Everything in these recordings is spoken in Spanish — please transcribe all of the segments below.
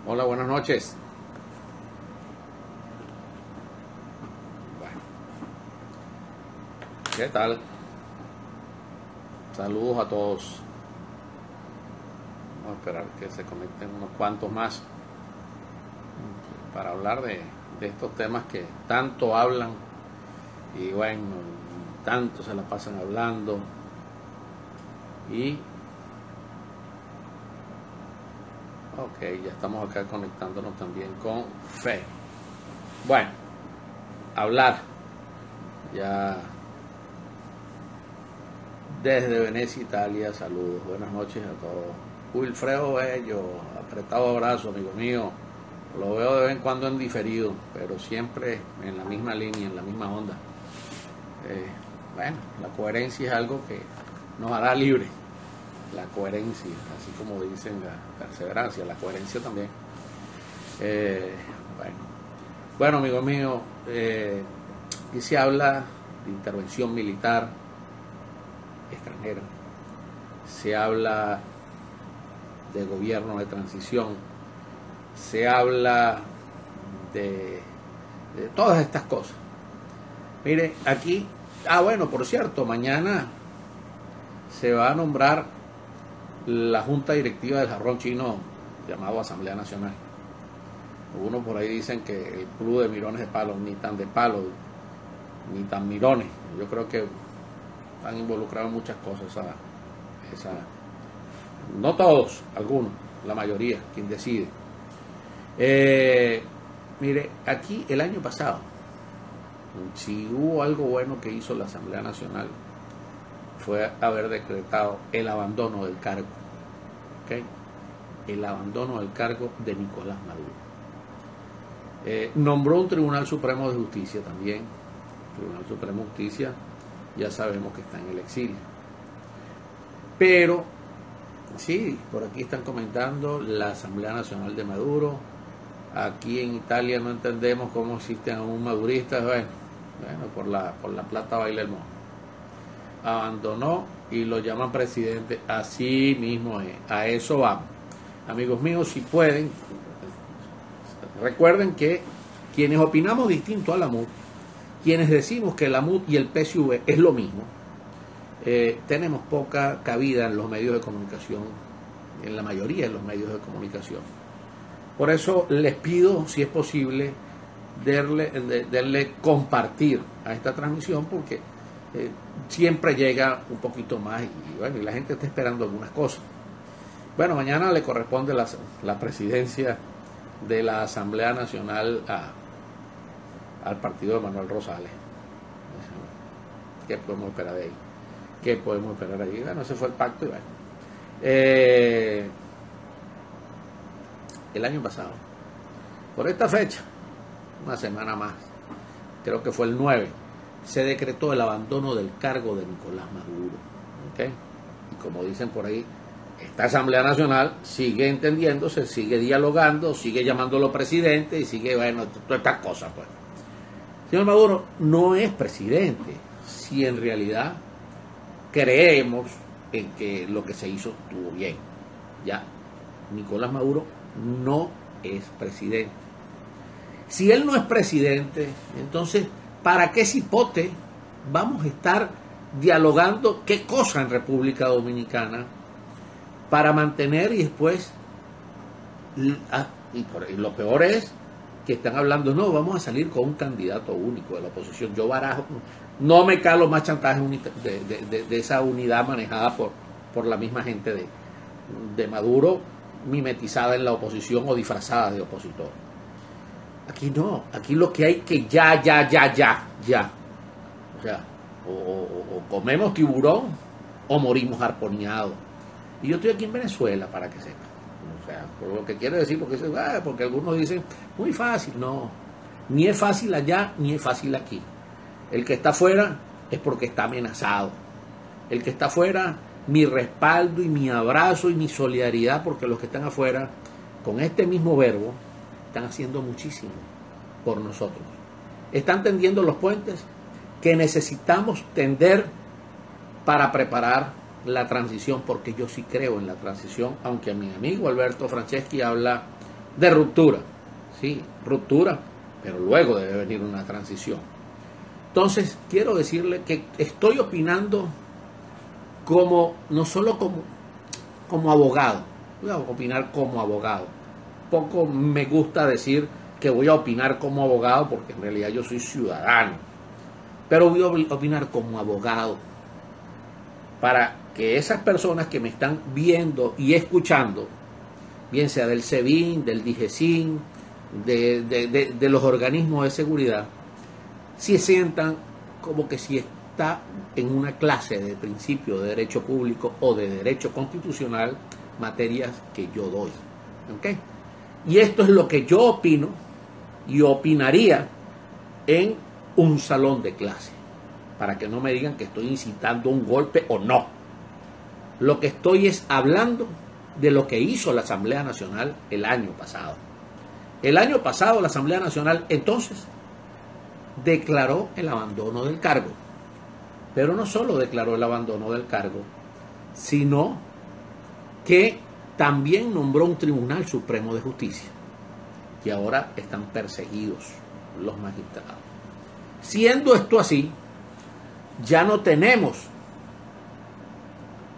Hola, buenas noches. Bueno, ¿qué tal? Saludos a todos. Vamos a esperar que se conecten unos cuantos más para hablar de estos temas que tanto hablan y bueno, tanto se la pasan hablando y ok, ya estamos acá conectándonos también con Fe. Bueno, hablar ya desde Venecia, Italia. Saludos, buenas noches a todos. Wilfredo Bello, apretado abrazo, amigo mío. Lo veo de vez en cuando en diferido, pero siempre en la misma línea, en la misma onda. Bueno, la coherencia es algo que nos hará libre. La coherencia, así como dicen la perseverancia, la coherencia también. Bueno, amigo mío, aquí se habla de intervención militar extranjera, se habla de gobierno de transición, se habla de todas estas cosas. Mire, aquí, bueno, por cierto, mañana se va a nombrar la junta directiva del jarrón chino llamado Asamblea Nacional. Algunos por ahí dicen que el club de mirones de palo, ni tan de palo, ni tan mirones. Yo creo que han involucrado muchas cosas no todos, algunos, la mayoría, quien decide. Mire, aquí el año pasado, si hubo algo bueno que hizo la Asamblea Nacional, fue haber decretado el abandono del cargo, ¿okay? El abandono del cargo de Nicolás Maduro. Nombró un Tribunal Supremo de Justicia también. El Tribunal Supremo de Justicia ya sabemos que está en el exilio. Pero, sí, por aquí están comentando la Asamblea Nacional de Maduro. Aquí en Italia no entendemos cómo existen aún maduristas. Bueno, por la plata baila el mono. Abandonó y lo llaman presidente. Así mismo es. A eso vamos. Amigos míos, si pueden, recuerden que quienes opinamos distinto a la MUD, quienes decimos que la MUD y el PSV es lo mismo, tenemos poca cabida en los medios de comunicación, en la mayoría de los medios de comunicación. Por eso les pido, si es posible, darle compartir a esta transmisión, porque siempre llega un poquito más y la gente está esperando algunas cosas. Bueno, mañana le corresponde la presidencia de la Asamblea Nacional al partido de Manuel Rosales. ¿Qué podemos esperar de ahí? ¿Qué podemos esperar ahí? Bueno, ese fue el pacto y bueno. El año pasado, por esta fecha, una semana más, creo que fue el 9, se decretó el abandono del cargo de Nicolás Maduro. ¿Okay? Y como dicen por ahí, esta Asamblea Nacional sigue entendiéndose, sigue dialogando, sigue llamándolo presidente y sigue, bueno, todas estas cosas, pues. Señor Maduro no es presidente, si en realidad creemos en que lo que se hizo estuvo bien. Ya, Nicolás Maduro no es presidente. Si él no es presidente, entonces, ¿para qué cipote vamos a estar dialogando qué cosa en República Dominicana para mantener y después, y lo peor es que están hablando, no, vamos a salir con un candidato único de la oposición? Yo barajo, no me calo más chantaje de esa unidad manejada por la misma gente de Maduro, mimetizada en la oposición o disfrazada de opositor. Aquí no, aquí lo que hay que ya. O sea, o comemos tiburón o morimos arponeados. Y yo estoy aquí en Venezuela, para que sepan. O sea, por lo que quiero decir, porque algunos dicen, muy fácil. No, ni es fácil allá, ni es fácil aquí. El que está afuera es porque está amenazado. El que está afuera, mi respaldo y mi abrazo y mi solidaridad, porque los que están afuera, con este mismo verbo, están haciendo muchísimo por nosotros. Están tendiendo los puentes que necesitamos tender para preparar la transición, porque yo sí creo en la transición, aunque mi amigo Alberto Franceschi habla de ruptura. Sí, ruptura, pero luego debe venir una transición. Entonces, quiero decirle que estoy opinando no solo como abogado, voy a opinar como abogado. Poco me gusta decir que voy a opinar como abogado porque en realidad yo soy ciudadano, pero voy a opinar como abogado para que esas personas que me están viendo y escuchando, bien sea del SEBIN, del DIGESIN, de los organismos de seguridad, si sientan como que si está en una clase de principio de derecho público o de derecho constitucional, materias que yo doy. ¿Okay? Y esto es lo que yo opino y opinaría en un salón de clase, para que no me digan que estoy incitando un golpe o no. Lo que estoy es hablando de lo que hizo la Asamblea Nacional el año pasado. El año pasado la Asamblea Nacional entonces declaró el abandono del cargo, pero no solo declaró el abandono del cargo, sino que también nombró un Tribunal Supremo de Justicia, que ahora están perseguidos los magistrados. Siendo esto así, ya no tenemos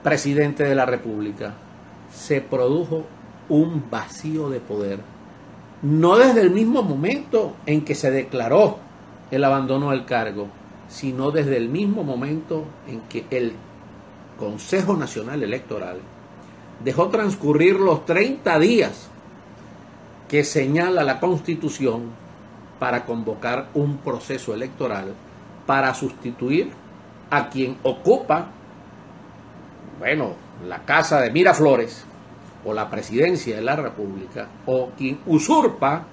presidente de la República, se produjo un vacío de poder, no desde el mismo momento en que se declaró el abandono del cargo, sino desde el mismo momento en que el Consejo Nacional Electoral dejó transcurrir los 30 días que señala la Constitución para convocar un proceso electoral para sustituir a quien ocupa, la casa de Miraflores o la presidencia de la República, o quien usurpa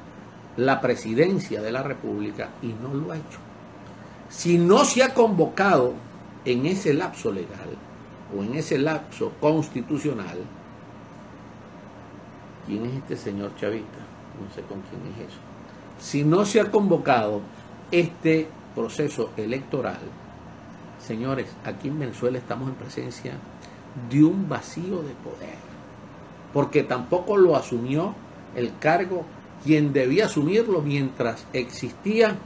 la presidencia de la República, y no lo ha hecho. Si no se ha convocado en ese lapso legal o en ese lapso constitucional, ¿quién es este señor chavista? No sé con quién es eso. Si no se ha convocado este proceso electoral, señores, aquí en Venezuela estamos en presencia de un vacío de poder, porque tampoco lo asumió el cargo quien debía asumirlo mientras existía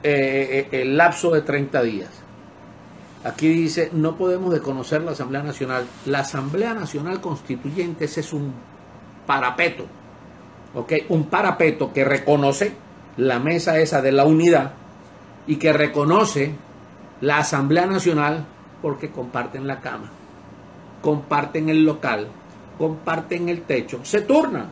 el lapso de 30 días. Aquí dice, no podemos desconocer la Asamblea Nacional. La Asamblea Nacional Constituyente, ese es un parapeto, ¿okay? Un parapeto que reconoce la mesa esa de la unidad y que reconoce la Asamblea Nacional porque comparten la cama, comparten el local, comparten el techo, se turnan.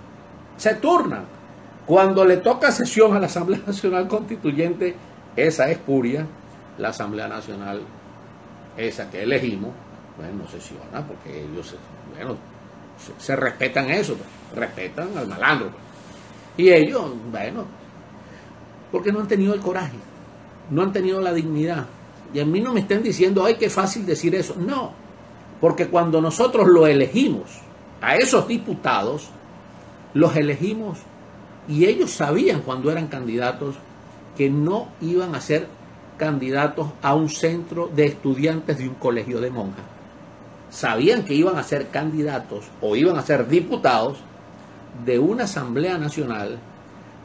Cuando le toca sesión a la Asamblea Nacional Constituyente, esa es puria, la Asamblea Nacional, esa que elegimos, no sesiona porque ellos, se respetan eso, respetan al malandro. Y ellos, porque no han tenido el coraje, no han tenido la dignidad. Y a mí no me estén diciendo, ay, qué fácil decir eso. No, porque cuando nosotros lo elegimos, a esos diputados, los elegimos y ellos sabían cuando eran candidatos que no iban a ser candidatos a un centro de estudiantes de un colegio de monjas. Sabían que iban a ser candidatos o iban a ser diputados de una Asamblea Nacional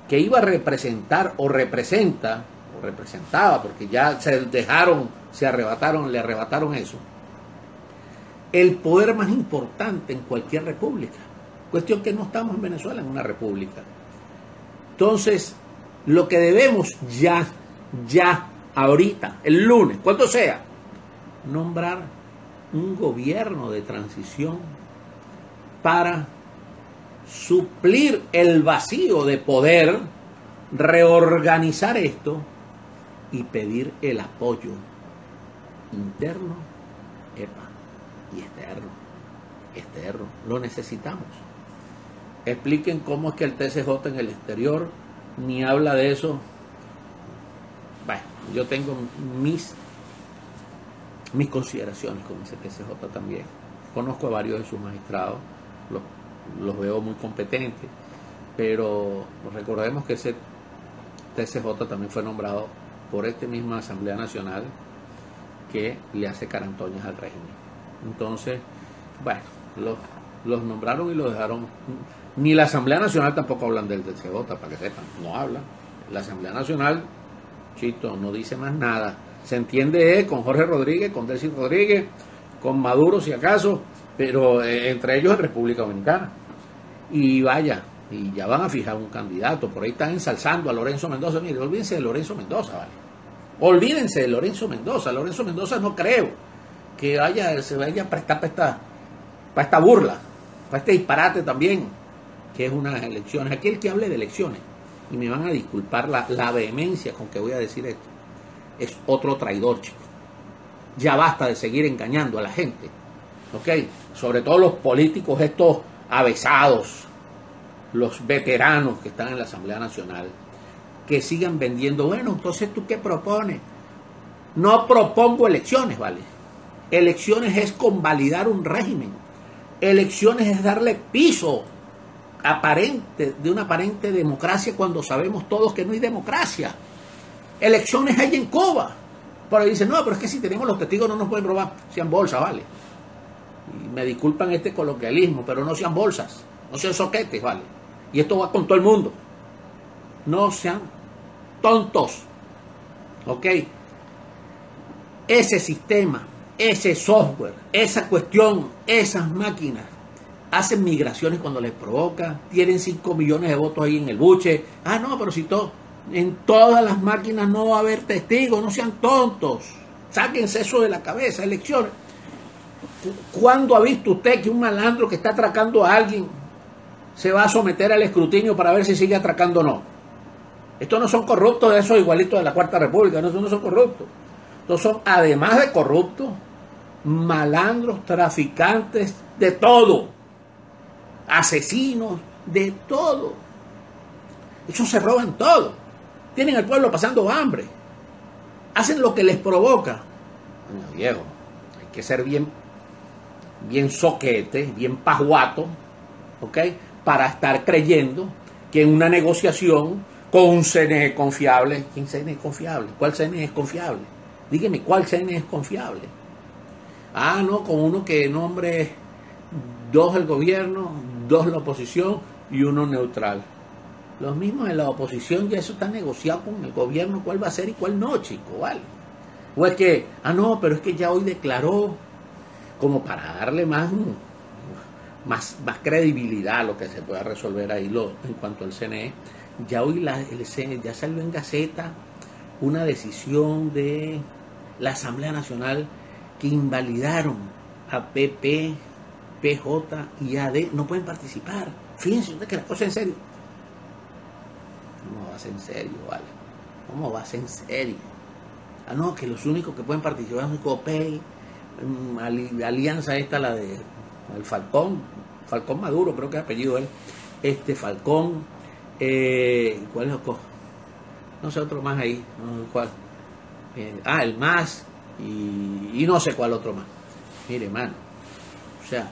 que iba a representar o representa o representaba, porque ya le arrebataron eso, el poder más importante en cualquier república. Cuestión que no estamos en Venezuela en una república. Entonces, lo que debemos ya, ahorita, el lunes, cuando sea, nombrar un gobierno de transición para suplir el vacío de poder, reorganizar esto y pedir el apoyo interno, y externo. Lo necesitamos. Expliquen cómo es que el TSJ en el exterior ni habla de eso. Yo tengo mis consideraciones con ese TSJ también. Conozco a varios de sus magistrados, los veo muy competentes, pero recordemos que ese TSJ también fue nombrado por esta misma Asamblea Nacional que le hace carantoñas al régimen. Entonces, Los nombraron y los dejaron. Ni la Asamblea Nacional tampoco hablan del CJ, para que sepan, no hablan. La Asamblea Nacional, chito, no dice más nada. Se entiende con Jorge Rodríguez, con Delcy Rodríguez, con Maduro si acaso, pero entre ellos en República Dominicana. Y vaya, y ya van a fijar un candidato, por ahí están ensalzando a Lorenzo Mendoza. Mire, olvídense de Lorenzo Mendoza, ¿vale? Olvídense de Lorenzo Mendoza. Lorenzo Mendoza no creo que se vaya a prestar para esta burla, para este disparate también, que es unas elecciones. Aquel que hable de elecciones, y me van a disculpar la vehemencia con que voy a decir esto, es otro traidor, chicos. Ya basta de seguir engañando a la gente, ¿ok? Sobre todo los políticos estos avesados, los veteranos que están en la Asamblea Nacional, que sigan vendiendo. Bueno, entonces, ¿tú qué propones? No propongo elecciones, ¿vale? Elecciones es convalidar un régimen. Elecciones es darle piso aparente, de una aparente democracia, cuando sabemos todos que no hay democracia. Elecciones hay en Cuba. Pero dicen, no, pero es que si tenemos los testigos no nos pueden robar. Sean bolsas, ¿vale? Y me disculpan este coloquialismo, pero no sean bolsas, no sean soquetes, ¿vale? Y esto va con todo el mundo. No sean tontos, ¿ok? Ese sistema, ese software, esa cuestión, esas máquinas hacen migraciones cuando les provoca, tienen 5 millones de votos ahí en el buche. Ah, no, pero si en todas las máquinas no va a haber testigos, no sean tontos, sáquense eso de la cabeza. Elecciones. ¿Cuándo ha visto usted que un malandro que está atracando a alguien se va a someter al escrutinio para ver si sigue atracando o no? Estos no son corruptos de esos igualitos de la Cuarta República, no son corruptos. Estos son, además de corruptos, malandros, traficantes, de todo, asesinos, de todo. Ellos se roban todo, tienen al pueblo pasando hambre, hacen lo que les provoca. Bueno, viejo, hay que ser bien soquete, bien pajuato, ¿ok? Para estar creyendo que en una negociación con un CNE confiable. ¿Quién CNE es confiable? ¿Cuál CNE es confiable? Dígame, ¿cuál CNE es confiable? Ah, no, con uno que nombre 2 el gobierno, 2 la oposición y 1 neutral. Los mismos de la oposición, ya eso está negociado con el gobierno, cuál va a ser y cuál no, chico, ¿vale? O es que, no, pero es que ya hoy declaró, como para darle más credibilidad a lo que se pueda resolver ahí en cuanto al CNE. Ya hoy el CNE ya salió en Gaceta una decisión de la Asamblea Nacional que invalidaron a PP, PJ y AD, no pueden participar. Fíjense usted que la cosa es en serio. ¿Cómo va a ser en serio, vale? ¿Cómo va a ser en serio? Ah, no, que los únicos que pueden participar son COPEI, alianza esta, la de el Falcón Maduro, creo que es apellido él, Falcón, ¿cuál es otro? No sé, otro más ahí, no sé cuál. El MAS y no sé cuál otro más. Mire, mano, o sea,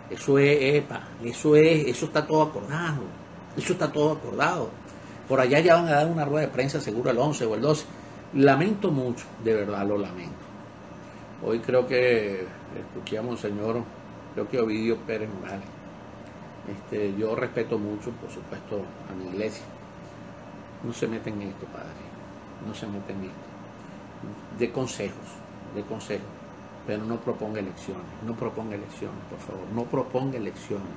eso está todo acordado, Por allá ya van a dar una rueda de prensa seguro el 11 o el 12. Lamento mucho, de verdad lo lamento. Hoy creo que escuché a Monseñor, creo que Ovidio Pérez Morales. Yo respeto mucho, por supuesto, a mi iglesia. No se meten en esto, padre. No se meten en esto. De consejos. Pero no proponga elecciones. No proponga elecciones, por favor. No proponga elecciones.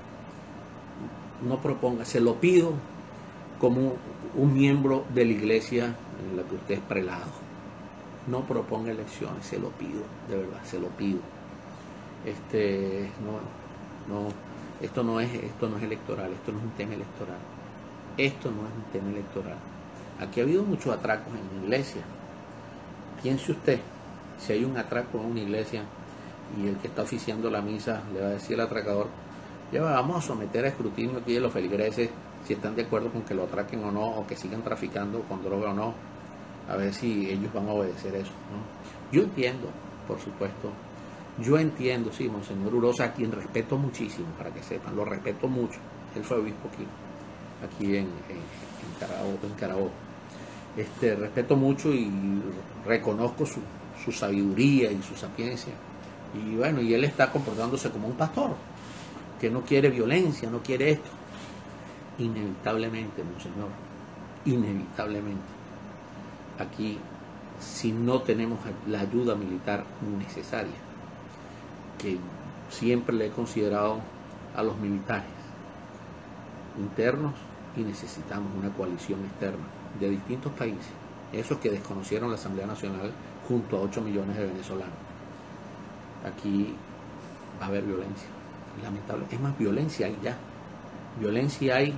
No proponga. Se lo pido como un miembro de la iglesia en la que usted es prelado. No proponga elecciones, se lo pido, de verdad, se lo pido. Esto no es electoral, esto no es un tema electoral. Aquí ha habido muchos atracos en la iglesia. Piense usted, si hay un atraco en una iglesia y el que está oficiando la misa le va a decir al atracador, ya vamos a someter a escrutinio aquí de los feligreses si están de acuerdo con que lo atraquen o no, o que sigan traficando con droga o no, a ver si ellos van a obedecer eso, ¿no? Yo entiendo, por supuesto, sí, Monseñor Urosa, a quien respeto muchísimo, para que sepan, lo respeto mucho. Él fue obispo aquí en Carabobo. Respeto mucho y reconozco su sabiduría y su sapiencia. Y bueno, y él está comportándose como un pastor. que no quiere violencia, no quiere esto. Inevitablemente, monseñor, inevitablemente, aquí, si no tenemos la ayuda militar necesaria, que siempre le he considerado a los militares internos, y necesitamos una coalición externa de distintos países, esos que desconocieron la Asamblea Nacional junto a 8 millones de venezolanos. Aquí va a haber violencia, lamentable. Es más, violencia hay ya. Violencia hay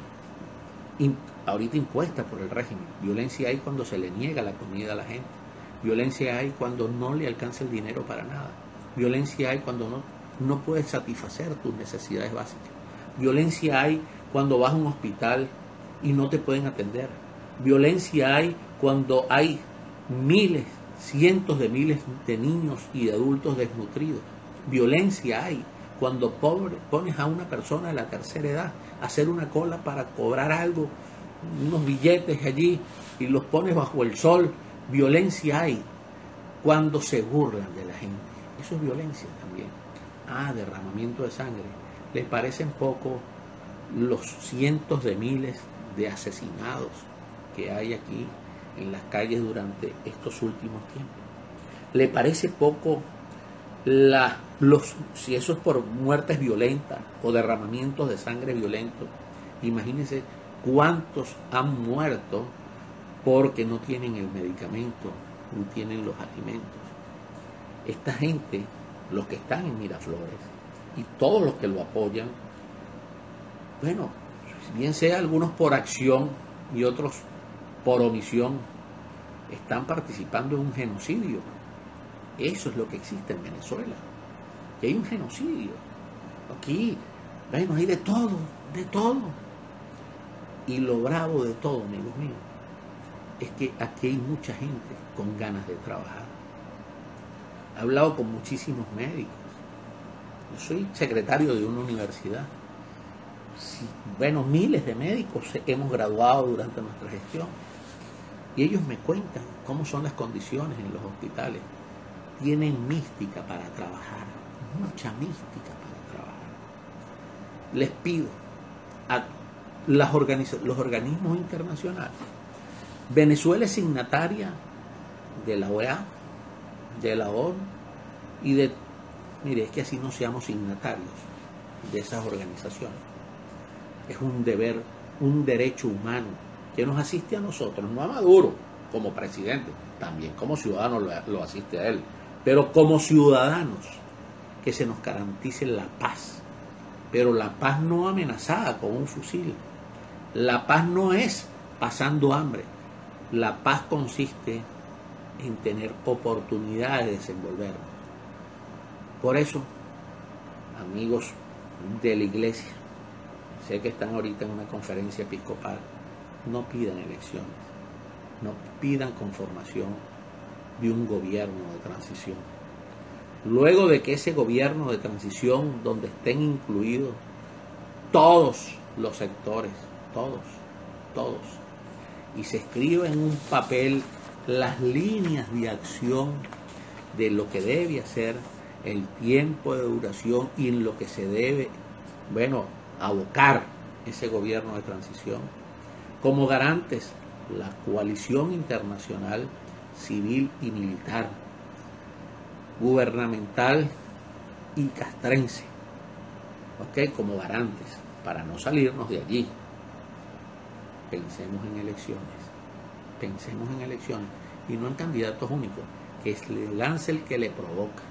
ahorita impuesta por el régimen. Violencia hay cuando se le niega la comida a la gente. Violencia hay cuando no le alcanza el dinero para nada. Violencia hay cuando no puedes satisfacer tus necesidades básicas. Violencia hay cuando vas a un hospital y no te pueden atender. Violencia hay cuando hay miles, cientos de miles de niños y de adultos desnutridos. Violencia hay cuando pones a una persona de la tercera edad a hacer una cola para cobrar algo, unos billetes allí, y los pones bajo el sol. Violencia hay cuando se burlan de la gente. Eso es violencia también. Derramamiento de sangre. ¿Les parecen poco los cientos de miles de asesinados que hay aquí en las calles durante estos últimos tiempos? ¿Le parece poco si eso es por muertes violentas o derramamientos de sangre violentos? Imagínense cuántos han muerto porque no tienen el medicamento, no tienen los alimentos. Esta gente, los que están en Miraflores y todos los que lo apoyan, bueno, bien sea algunos por acción y otros por omisión, están participando en un genocidio. Eso es lo que existe en Venezuela, que hay un genocidio. Aquí, bueno, hay de todo, de todo. Y lo bravo de todo, amigos míos, es que aquí hay mucha gente con ganas de trabajar. He hablado con muchísimos médicos. Yo soy secretario de una universidad. Sí, bueno, miles de médicos hemos graduado durante nuestra gestión. Y ellos me cuentan cómo son las condiciones en los hospitales. Tienen mística para trabajar, mucha mística para trabajar. Les pido a los organismos internacionales. Venezuela es signataria de la OEA, de la ONU y mire, es que así no seamos signatarios de esas organizaciones. Es un deber, un derecho humano que nos asiste a nosotros, no a Maduro como presidente, también como ciudadano lo asiste a él, pero como ciudadanos, que se nos garantice la paz, pero la paz no amenazada con un fusil. La paz no es pasando hambre. La paz consiste en tener oportunidad de desenvolvernos. Por eso, amigos de la iglesia, sé que están ahorita en una conferencia episcopal, no pidan elecciones, no pidan conformación de un gobierno de transición. Luego de que ese gobierno de transición, donde estén incluidos todos los sectores, todos, y se escriba en un papel las líneas de acción de lo que debe hacer, el tiempo de duración y en lo que se debe, abocar ese gobierno de transición. Como garantes, la coalición internacional civil y militar, gubernamental y castrense, como garantes, para no salirnos de allí. Pensemos en elecciones y no en candidatos únicos, que le lance el que le provoca.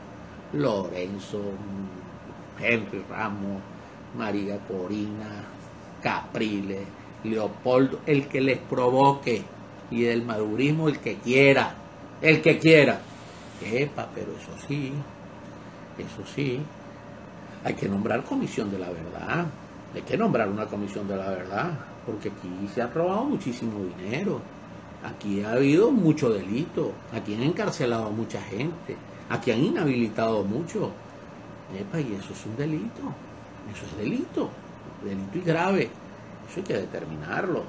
Lorenzo, Henry Ramos, María Corina, Capriles, Leopoldo, el que les provoque, y del madurismo el que quiera. Pero eso sí, hay que nombrar comisión de la verdad, hay que nombrar una comisión de la verdad, porque aquí se ha robado muchísimo dinero, aquí ha habido mucho delito, aquí han encarcelado a mucha gente, aquí han inhabilitado mucho, y eso es un delito, eso es delito y grave, eso hay que determinarlo,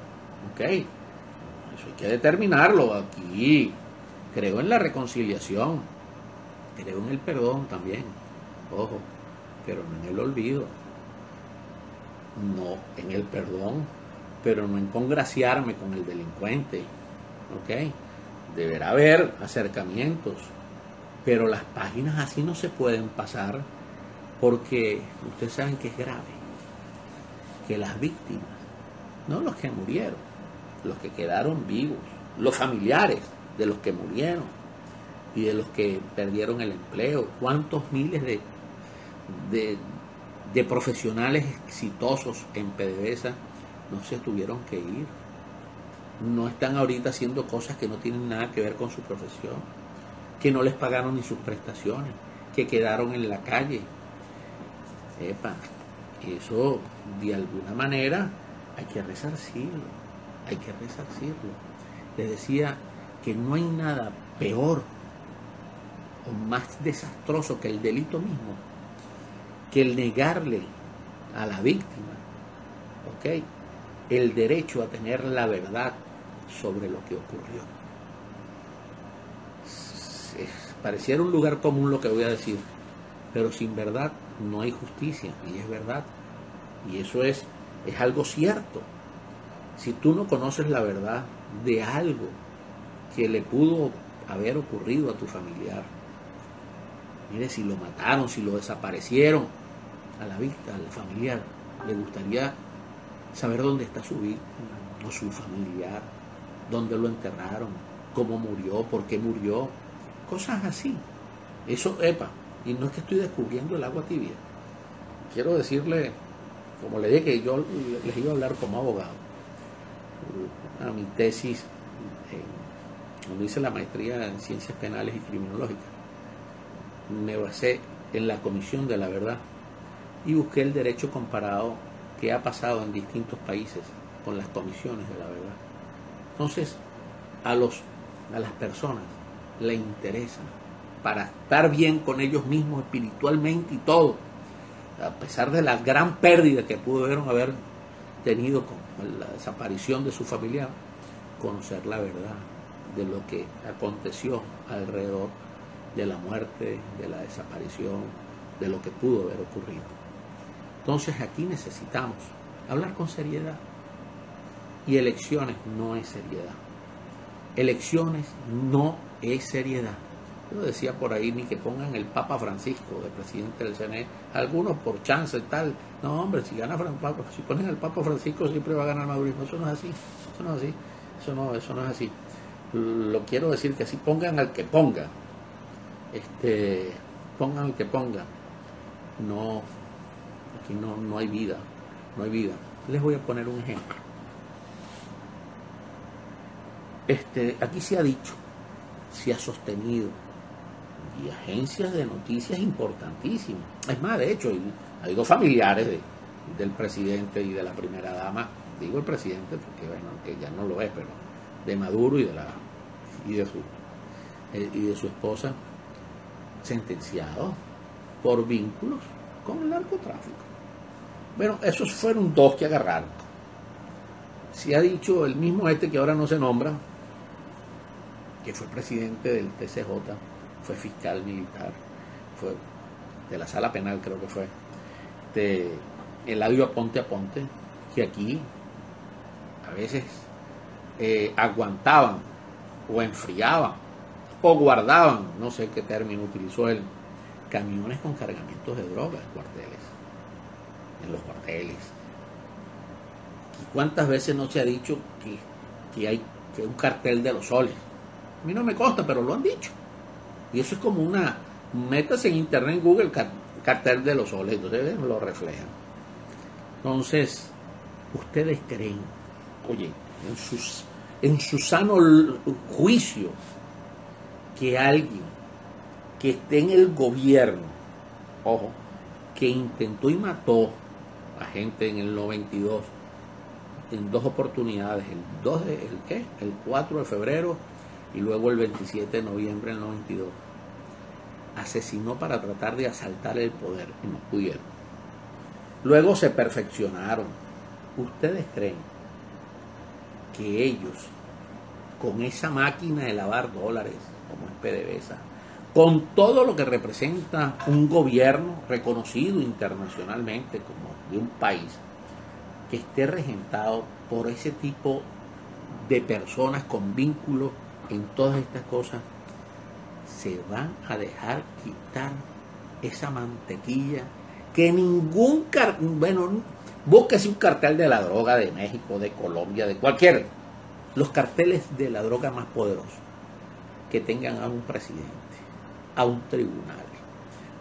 eso hay que determinarlo. Aquí creo en la reconciliación, creo en el perdón también, ojo, pero no en el olvido. no en el perdón, pero no en congraciarme con el delincuente, ¿ok? Deberá haber acercamientos, pero las páginas así no se pueden pasar porque ustedes saben que es grave, que las víctimas, no los que murieron, los que quedaron vivos, los familiares de los que murieron y de los que perdieron el empleo, cuántos miles de profesionales exitosos en PDVSA no se tuvieron que ir, no están ahorita haciendo cosas que no tienen nada que ver con su profesión, que no les pagaron ni sus prestaciones, que quedaron en la calle. Epa, eso de alguna manera hay que resarcirlo, hay que resarcirlo. Les decía que no hay nada peor o más desastroso que el delito mismo, que el negarle a la víctima, ¿ok?, el derecho a tener la verdad sobre lo que ocurrió. Pareciera un lugar común lo que voy a decir, pero sin verdad no hay justicia, y es verdad. Y eso es algo cierto. Si tú no conoces la verdad de algo que le pudo haber ocurrido a tu familiar, mire, si lo mataron, si lo desaparecieron, a la vista, al familiar, le gustaría saber dónde está su víctima o su familiar, dónde lo enterraron, cómo murió, por qué murió, cosas así. Eso, y no es que estoy descubriendo el agua tibia. Quiero decirle, como le dije, que yo les iba a hablar como abogado. A mi tesis, cuando hice la maestría en Ciencias Penales y Criminológicas, me basé en la Comisión de la Verdad y busqué el derecho comparado que ha pasado en distintos países con las comisiones de la verdad. Entonces, a las personas le interesa, para estar bien con ellos mismos espiritualmente y todo, a pesar de la gran pérdida que pudieron haber tenido con la desaparición de su familiar, conocer la verdad de lo que aconteció alrededor de la muerte, de la desaparición, de lo que pudo haber ocurrido. Entonces aquí necesitamos hablar con seriedad, y elecciones no es seriedad. Elecciones no es seriedad. Yo decía por ahí, ni que pongan el Papa Francisco de presidente del CNE, algunos por chance y tal. No, hombre, si gana Papa, si ponen al Papa Francisco siempre va a ganar Madurismo. Eso no es así, eso no es así, eso no es así. Lo quiero decir que así pongan al que ponga, pongan al que ponga. No, aquí no hay vida, no hay vida. Les voy a poner un ejemplo. Aquí se ha dicho, se ha sostenido, y agencias de noticias importantísimas. Es más, de hecho, hay dos familiares del presidente y de la primera dama, digo el presidente porque bueno, que ya no lo es, pero de Maduro y de su esposa, sentenciados por vínculos con el narcotráfico. Bueno, esos fueron dos que agarraron. Se ha dicho el mismo que ahora no se nombra, que fue presidente del TCJ, fue fiscal militar, fue de la sala penal, creo que fue, de Eladio Aponte, que aquí a veces aguantaban o enfriaban o guardaban, no sé qué término utilizó él, camiones con cargamentos de droga en los cuarteles. ¿Y cuántas veces no se ha dicho que hay un cartel de los soles? A mí no me consta, pero lo han dicho. Y eso es como métase en internet, en Google, cartel de los soles, entonces lo reflejan. Entonces, ustedes creen, oye, en su sano juicio, que alguien que esté en el gobierno, ojo, que intentó y mató a gente en el 92, en dos oportunidades, el 4 de febrero y luego el 27 de noviembre del 92, asesinó para tratar de asaltar el poder y no pudieron. Luego se perfeccionaron. ¿Ustedes creen que ellos, con esa máquina de lavar dólares como es PDVSA, con todo lo que representa un gobierno reconocido internacionalmente como de un país, que esté regentado por ese tipo de personas con vínculos en todas estas cosas, se van a dejar quitar esa mantequilla que ningún búsquese un cartel de la droga de México, de Colombia, de cualquier, los carteles de la droga más poderosos que tengan a un presidente, a un tribunal,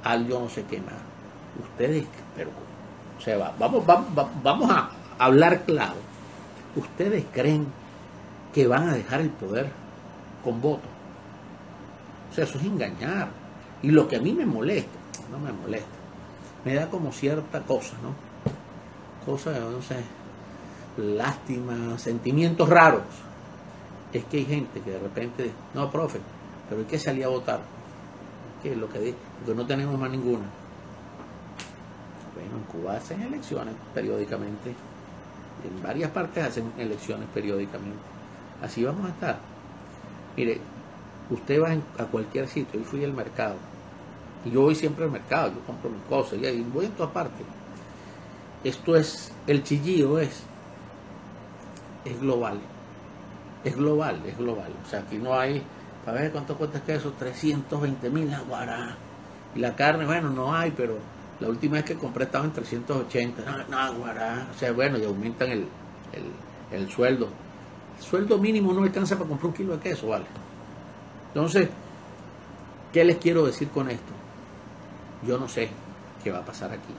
al yo no sé qué más. Ustedes, pero, o sea, vamos a hablar claro. ¿Ustedes creen que van a dejar el poder con voto? O sea, eso es engañar. Y lo que a mí me molesta, no me molesta, me da como cierta cosa, ¿no? Cosa, no sé, lástima, sentimientos raros. Es que hay gente que de repente, no, profe, pero hay que salir a votar. ¿Qué es lo que dice? Porque no tenemos más ninguna. Bueno, en Cuba hacen elecciones periódicamente. En varias partes hacen elecciones periódicamente. Así vamos a estar. Mire, usted va a cualquier sitio, yo fui al mercado. Y yo voy siempre al mercado, yo compro mis cosas, y voy en todas partes. Esto es, el chillío es global. Es global. O sea, aquí no hay, para ver cuánto cuesta el queso, 320.000 la guará. Y la carne, bueno, no hay, pero la última vez que compré estaba en 380. No, guará. O sea, bueno, y aumentan el sueldo. El sueldo mínimo no alcanza para comprar un kilo de queso, ¿vale? Entonces, ¿qué les quiero decir con esto? Yo no sé qué va a pasar aquí.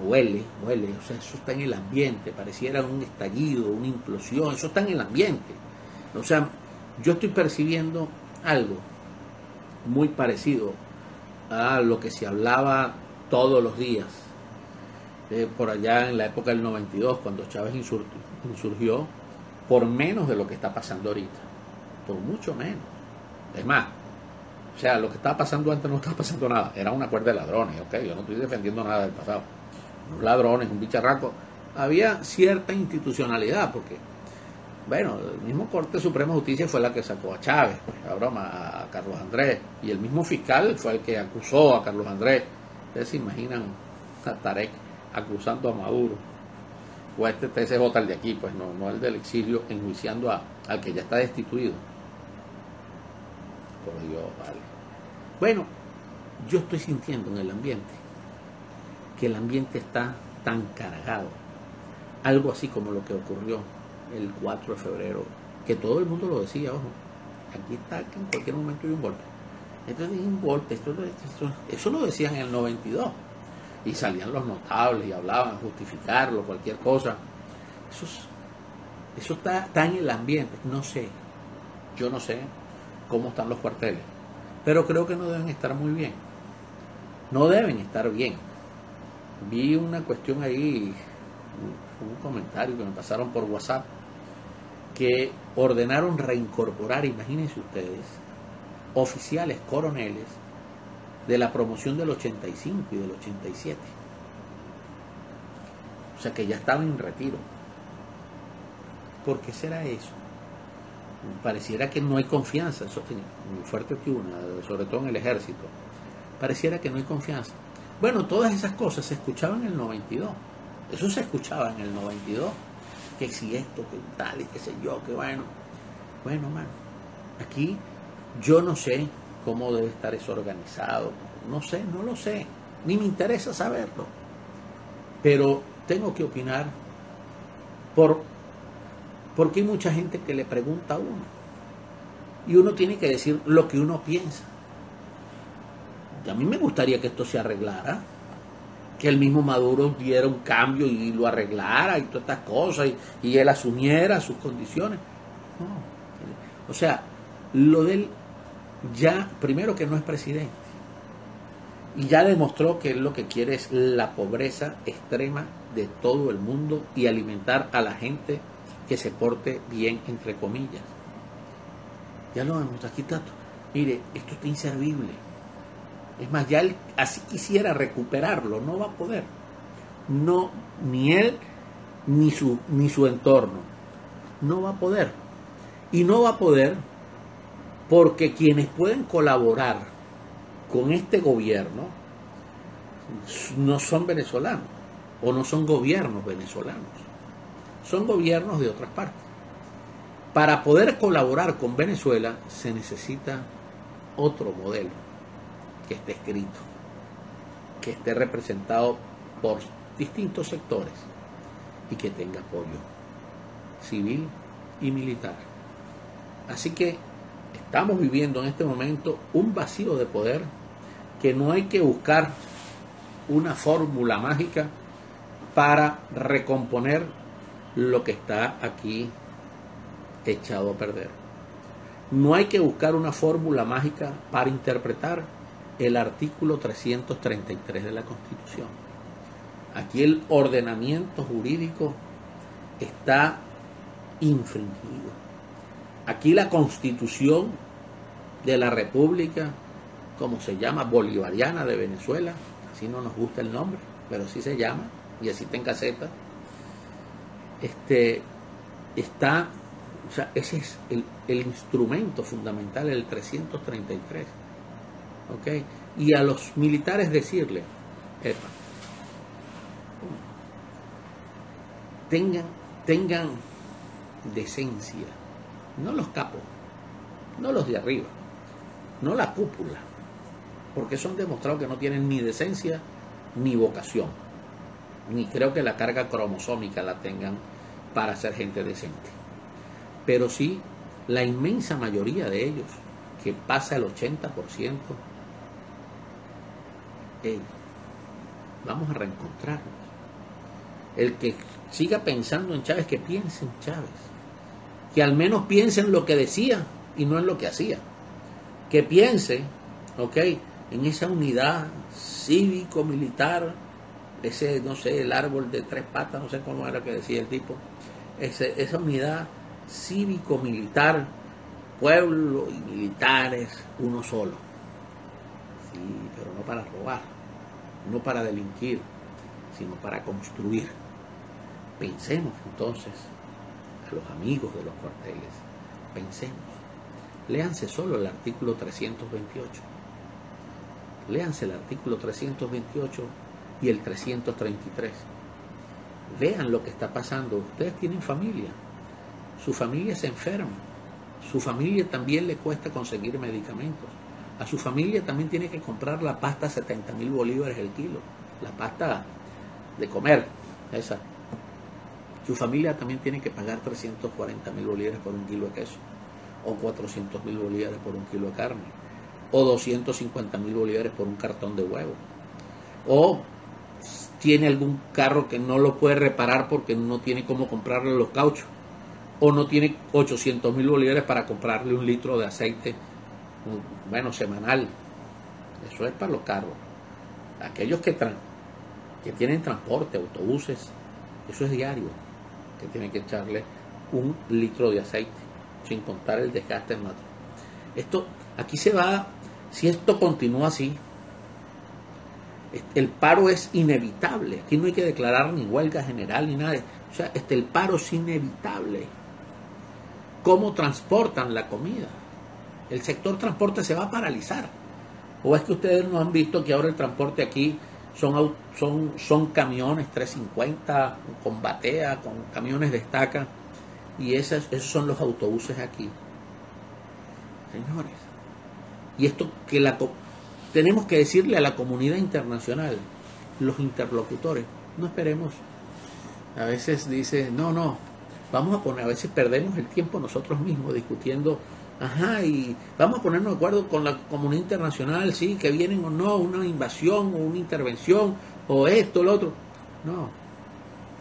Huele, o sea, eso está en el ambiente, pareciera un estallido, una implosión, eso está en el ambiente. O sea, yo estoy percibiendo algo muy parecido a lo que se hablaba todos los días, por allá en la época del 92, cuando Chávez insurgió, por menos de lo que está pasando ahorita, por mucho menos. Es más, o sea, lo que estaba pasando antes no estaba pasando nada, era una cuerda de ladrones, ¿ok? Yo no estoy defendiendo nada del pasado. Unos ladrones, un bicharraco. Había cierta institucionalidad, porque, bueno, el mismo Corte Suprema de Justicia fue la que sacó a Chávez, pues, a broma, a Carlos Andrés, y el mismo fiscal fue el que acusó a Carlos Andrés. Ustedes se imaginan a Tarek acusando a Maduro, o a este TSJ, el de aquí, pues no el del exilio, enjuiciando al que ya está destituido. Por Dios, vale. Bueno, yo estoy sintiendo en el ambiente que el ambiente está tan cargado, algo así como lo que ocurrió el 4 de febrero, que todo el mundo lo decía, ojo, aquí está, que en cualquier momento hay un golpe. Entonces un golpe, eso lo decían en el 92, y salían los notables y hablaban a justificarlo, cualquier cosa. Eso está en el ambiente. No sé, yo no sé cómo están los cuarteles, pero creo que no deben estar muy bien. No deben estar bien. Vi una cuestión ahí, un comentario que me pasaron por WhatsApp, que ordenaron reincorporar, imagínense ustedes, oficiales, coroneles de la promoción del 85 y del 87. O sea, que ya estaban en retiro. ¿Por qué será eso? Pareciera que no hay confianza, eso es muy fuerte que una, sobre todo en el ejército. Pareciera que no hay confianza. Bueno, todas esas cosas se escuchaban en el 92. Eso se escuchaba en el 92. Que si esto, que tal y qué sé yo, que bueno. Bueno, mano, aquí yo no sé cómo debe estar eso organizado. No sé, no lo sé. Ni me interesa saberlo. Pero tengo que opinar porque hay mucha gente que le pregunta a uno. Y uno tiene que decir lo que uno piensa. A mí me gustaría que esto se arreglara, que el mismo Maduro diera un cambio y lo arreglara y todas estas cosas, y él asumiera sus condiciones. No. O sea, lo de él ya, primero que no es presidente, y ya demostró que él lo que quiere es la pobreza extrema de todo el mundo y alimentar a la gente que se porte bien, entre comillas. Ya lo vemos, aquí está. Mire, esto está inservible. Es más, ya él así quisiera recuperarlo, no va a poder. No, ni él, ni su entorno. No va a poder. Y no va a poder porque quienes pueden colaborar con este gobierno no son venezolanos. o no son gobiernos venezolanos, son gobiernos de otras partes. Para poder colaborar con Venezuela se necesita otro modelo que esté escrito, que esté representado por distintos sectores y que tenga apoyo civil y militar. Así que estamos viviendo en este momento un vacío de poder que no hay que buscar una fórmula mágica para recomponer lo que está aquí echado a perder. No hay que buscar una fórmula mágica para interpretar el artículo 333 de la Constitución. Aquí el ordenamiento jurídico está infringido. Aquí la Constitución de la República, como se llama, bolivariana de Venezuela, así no nos gusta el nombre, pero así se llama, y así está en caseta, está, o sea, ese es el instrumento fundamental, el 333, ¿ok? Y a los militares decirle, tengan decencia, no los capos, no los de arriba, no la cúpula, porque son demostrados que no tienen ni decencia ni vocación, ni creo que la carga cromosómica la tengan para ser gente decente. Pero sí, la inmensa mayoría de ellos, que pasa el 80%, vamos a reencontrarnos. El que siga pensando en Chávez, que piense en Chávez, que al menos piense en lo que decía y no en lo que hacía, que piense, ¿ok?, en esa unidad cívico-militar, ese, no sé, el árbol de tres patas, no sé cómo era que decía el tipo, esa unidad cívico-militar, pueblo y militares, uno solo. Sí, pero no para robar, no para delinquir, sino para construir. Pensemos entonces, a los amigos de los cuarteles, pensemos. Léanse solo el artículo 328. Léanse el artículo 328 y el 333. Vean lo que está pasando. Ustedes tienen familia. Su familia se enferma. Su familia también le cuesta conseguir medicamentos. A su familia también tiene que comprar la pasta a 70.000 bolívares el kilo. La pasta de comer, esa. Su familia también tiene que pagar 340.000 bolívares por un kilo de queso, o 400.000 bolívares por un kilo de carne, o 250.000 bolívares por un cartón de huevo, o tiene algún carro que no lo puede reparar porque no tiene cómo comprarle los cauchos, o no tiene 800.000 bolívares para comprarle un litro de aceite, bueno, semanal. Eso es para los carros. Aquellos que tienen transporte, autobuses, eso es diario, que tienen que echarle un litro de aceite, sin contar el desgaste en material. Esto, aquí se va, si esto continúa así, el paro es inevitable. Aquí no hay que declarar ni huelga general ni nada. O sea, el paro es inevitable. ¿Cómo transportan la comida? El sector transporte se va a paralizar. ¿O es que ustedes no han visto que ahora el transporte aquí son camiones 350 con batea, con camiones de estaca, y esos son los autobuses aquí, señores? Y esto que tenemos que decirle a la comunidad internacional, los interlocutores, no esperemos. A veces dice, no, vamos a poner, a veces perdemos el tiempo nosotros mismos discutiendo, y vamos a ponernos de acuerdo con la comunidad internacional, sí, que vienen o no, una invasión o una intervención, o esto, lo otro. No,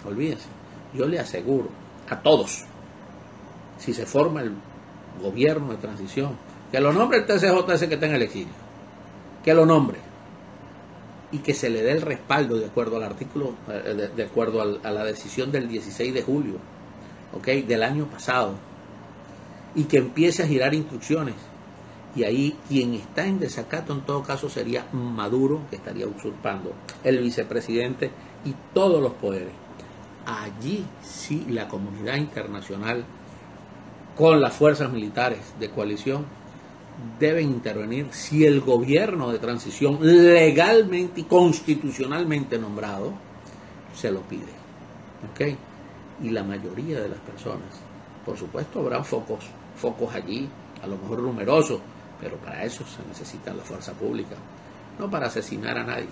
olvídense. Yo le aseguro a todos, si se forma el gobierno de transición, que lo nombre el TCJ ese que está en el exilio, que lo nombre, y que se le dé el respaldo de acuerdo al artículo, de acuerdo a la decisión del 16 de julio, del año pasado, y que empiece a girar instrucciones. Y ahí quien está en desacato en todo caso sería Maduro, que estaría usurpando el vicepresidente y todos los poderes. Allí sí la comunidad internacional, con las fuerzas militares de coalición, deben intervenir si el gobierno de transición legalmente y constitucionalmente nombrado se lo pide. ¿Ok? Y la mayoría de las personas, por supuesto, habrá focos allí, a lo mejor numerosos, pero para eso se necesita la fuerza pública, no para asesinar a nadie,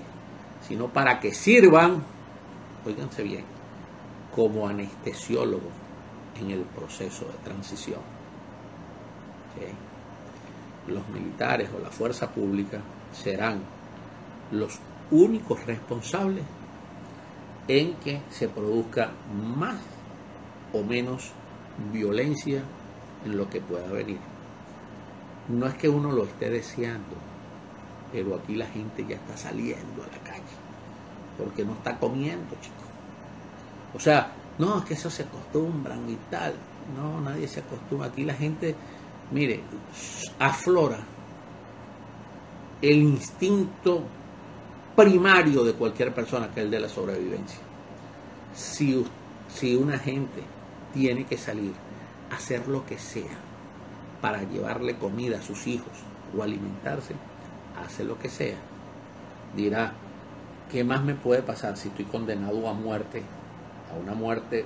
sino para que sirvan, óiganse bien, como anestesiólogos en el proceso de transición. ¿Okay? Los militares o la fuerza pública serán los únicos responsables en que se produzca más o menos violencia en lo que pueda venir. No es que uno lo esté deseando, pero aquí la gente ya está saliendo a la calle porque no está comiendo, chicos. O sea, no, es que eso se acostumbran y tal. No, nadie se acostumbra. Aquí la gente, mire, aflora el instinto primario de cualquier persona, que es el de la sobrevivencia. Si una gente tiene que salir a hacer lo que sea para llevarle comida a sus hijos o alimentarse, hace lo que sea. Dirá, ¿qué más me puede pasar si estoy condenado a muerte, a una muerte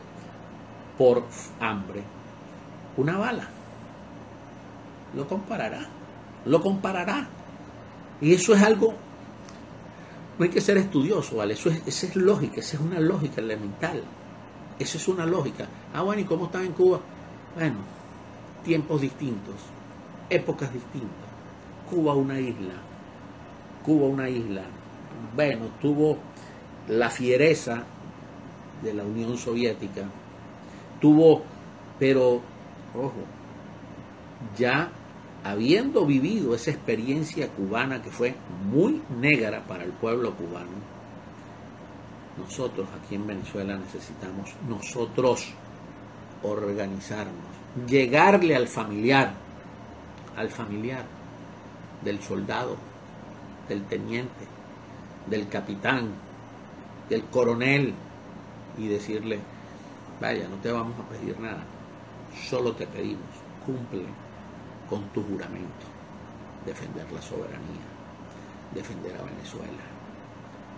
por hambre? Una bala. Lo comparará. Y eso es algo, no hay que ser estudioso, ¿vale? Esa es lógica, esa es una lógica elemental. Esa es una lógica. Bueno, ¿y cómo están en Cuba? Bueno, tiempos distintos, épocas distintas. Cuba una isla. Bueno, tuvo la fiereza de la Unión Soviética. Pero, ojo, ya habiendo vivido esa experiencia cubana que fue muy negra para el pueblo cubano, nosotros aquí en Venezuela necesitamos nosotros organizarnos, llegarle al familiar del soldado, del teniente, del capitán, del coronel, y decirle, vaya, no te vamos a pedir nada, solo te pedimos, cumple con tu juramento, defender la soberanía, defender a Venezuela.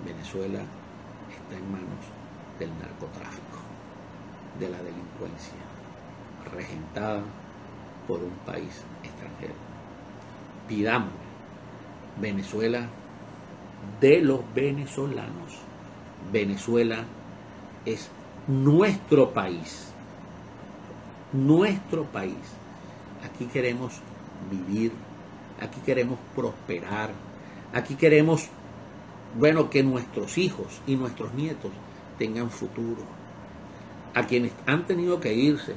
Venezuela está en manos del narcotráfico, de la delincuencia, regentada por un país extranjero. Pidamos Venezuela de los venezolanos. Venezuela es nuestro país. Nuestro país. Aquí queremos vivir, aquí queremos prosperar, aquí queremos, bueno, que nuestros hijos y nuestros nietos tengan futuro. A quienes han tenido que irse,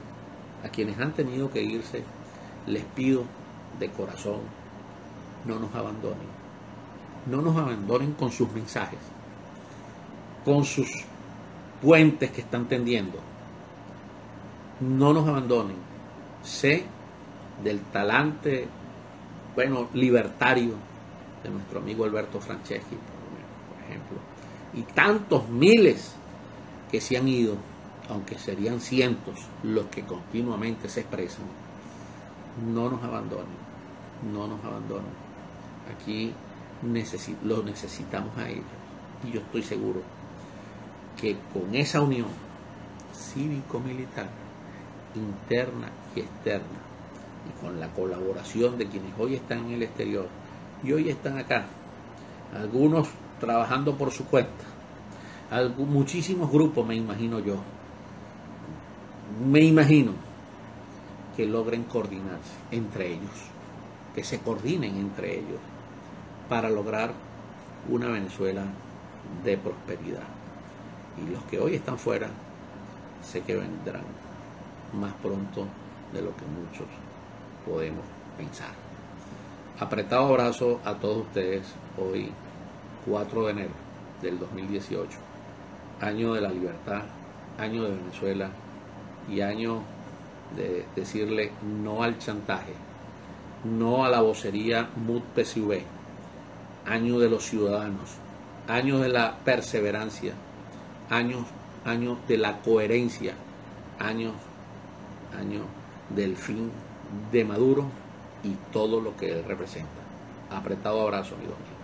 les pido de corazón, no nos abandonen con sus mensajes, con sus puentes que están tendiendo. No nos abandonen. Sé del talante, bueno, libertario de nuestro amigo Alberto Franceschi, por ejemplo, y tantos miles que se han ido, aunque serían cientos los que continuamente se expresan. No nos abandonen. Aquí lo necesitamos a ellos, y yo estoy seguro que con esa unión cívico-militar interna y externa, y con la colaboración de quienes hoy están en el exterior y hoy están acá, algunos trabajando por su cuenta, muchísimos grupos, me imagino que logren coordinarse entre ellos, que se coordinen entre ellos para lograr una Venezuela de prosperidad. Y los que hoy están fuera, sé que vendrán más pronto de lo que muchos podemos pensar. Apretado abrazo a todos ustedes hoy, 4 de enero del 2018, año de la libertad, año de Venezuela y año de decirle no al chantaje, no a la vocería MUD-PSV, año de los ciudadanos, año de la perseverancia, año de la coherencia, año del fin de Maduro y todo lo que él representa. Apretado abrazo, amigos míos.